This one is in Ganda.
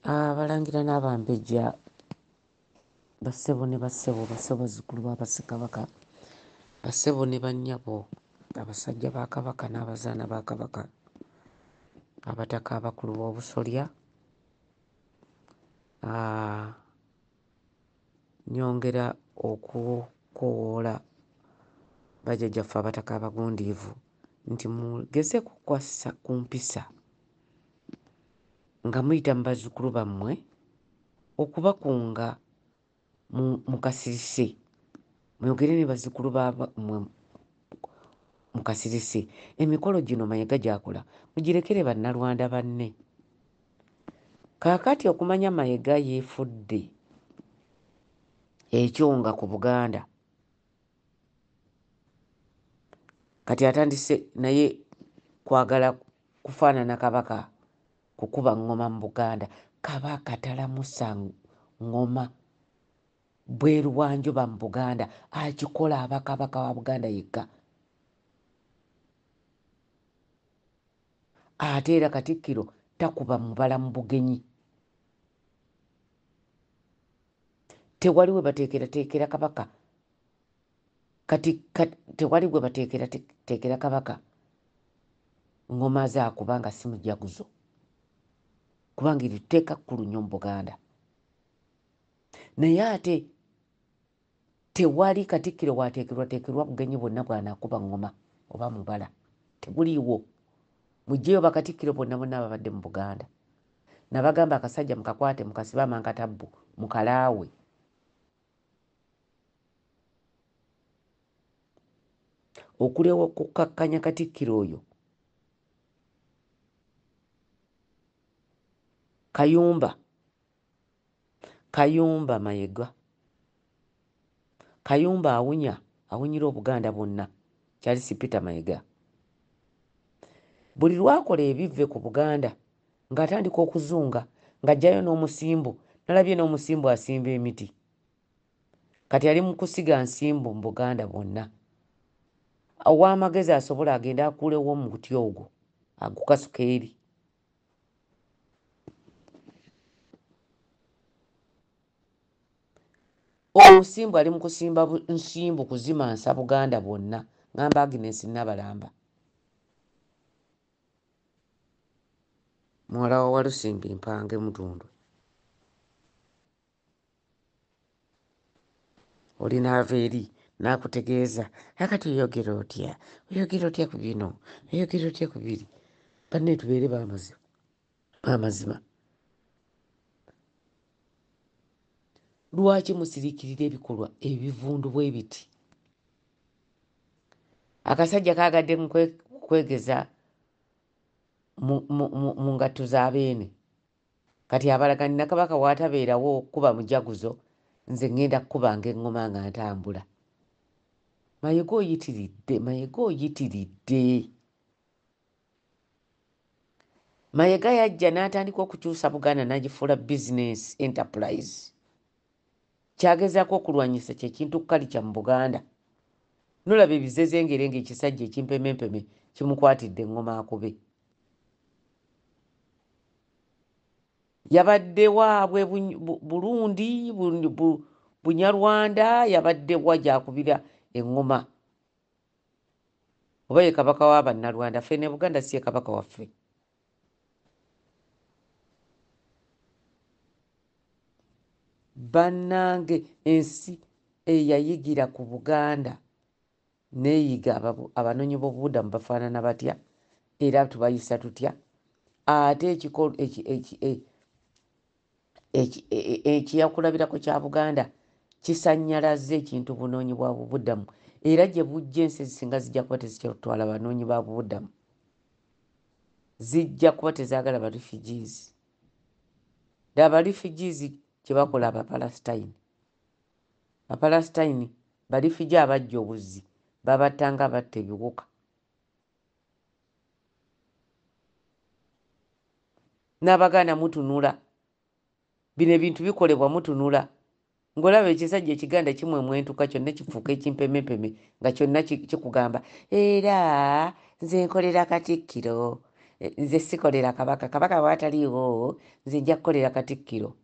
Abalangira n'abambejja bassebo ne bassebo bazzukulu ba Bassekabaka, bassebo ne bannyabo, abasajja ba Kabaka n'abazaana ba Kabaka, abataka abakulu b'obusolya, nyongera okukoowoola bajjajjaffe abataka abagundiivu nti mugeze kukwasa ku mpisa nga muyita mu bazzukulu bammwe okubakunga mu kasirise, mwogere ne bazzukulu bammwe mu kasirise. Emikolo gino Mayiga gy'akola mugirekere bannalwanda banne. Kaakati okumanya Mayiga yeefudde ekyonga ku Buganda, kati atandise naye kwagala kufaanana Kabaka, kukuba ngoma mu Buganda. Kabaka talamusa ngoma bweru wa njuba mu Buganda, akikola aba Kabaka wa Buganda yekka. Ate era Katikkiro takuba mubala mu bugenyi. Tewali we bateekerateekera Kabaka, tewali gwe bateekerateekera Kabaka ngoma ze akubanga si mujaguzo, kubanga eryo tteeka kkulu nnyo mu Buganda. Naye ate tewali Katikkiro waateekerwateekerwa bugenyi bwonna bw'anaakuba ngoma oba mubala, tebuliiwo. Muggyeyo bakatikkiro bonna ababadde mu Buganda. Nabagamba akasajja mukakwate mukasibe amankatabbu mukalaawe. Okulewa okukakkanya Katikkiro oyo Kayumba Mayiga. Kayumba awunyira Obuganda bwonna, Charles Peter Mayiga. Buli lwakola ebivve ku Buganda ng'atandika okuzunga ng'ajjayo n'omusimbu. Nalabye n'omusimbu asimba emiti. Kati ali mu kusiga nsimbu mu Buganda bwonna. Ow'amagezi asobola agenda akuulewo mu buti ogwo agukasuka eri. Omusimbu ali mu kusimba nsimbu kuzimansa Buganda bwonna. Ngamba Agnes Nabalamba, muwala wa Walusimbi Mpange Mutundwe. Oli n'ava eri n'akutegeeza akati oyogera otya, oyogera otya ku bino, oyogera otya ku biri. Banne tubeere b'amazima. Lwaki musiriikirira ebikolwa ebivundu bwe biti? Akasajja kaagadde mu kwegeza mu ngatto za Beene. Kati abalagani na Kabaka waatabeerawo kuba mujaguzo, nze ngenda kukubanga eŋŋoma nga ntambula. Mayiga oyitiridde, Mayiga oyitiridde. Mayiga yajja n'atandika okukyusa Buganda n'agifuula business enterprise. Kyagezaako okulwanyisa kyekintu kalica mu Buganda. Nolaba ebizezengere ng'ekisajja ekimpemempeme kimukwatidde eŋŋoma akube. Yabadde waabwe Burundi, Bunyarwanda, yabadde wa gy'akubira eŋŋoma. Oba ye Kabaka wa Bannarwanda, ffe ne Buganda si ye Kabaka waffe. Bannange ensi eyayigira ku Buganda neeyiga abanoonyi b'obubudamu bafaanana batya era tubayisa tutya. Ate ekiyakulabirako kya Buganda kisannyalazza ekintu bunoonyi bwa bubudamu, era gye bujja ensi ezisinga zijja kuba tezikyatwala banoonyi ba bubudamu, zijja kuba tezaagala ba refugees. Aba refugees kye bakola Abapalestine. Abapalestine ba refugee abajja obuzzi babattanga abatta ebiwuka. N'Abaganda mutunula, bino ebintu bikolebwa mutunula, ng'olaba ekisajja ekiganda kimwemwentuka kyonna kifuuka ekimpemempeme nga kyonna kikugamba era nze nkolera Katikkiro, nze sikolera kabaka bw'ataliiwo nze nja kukolera Katikkiro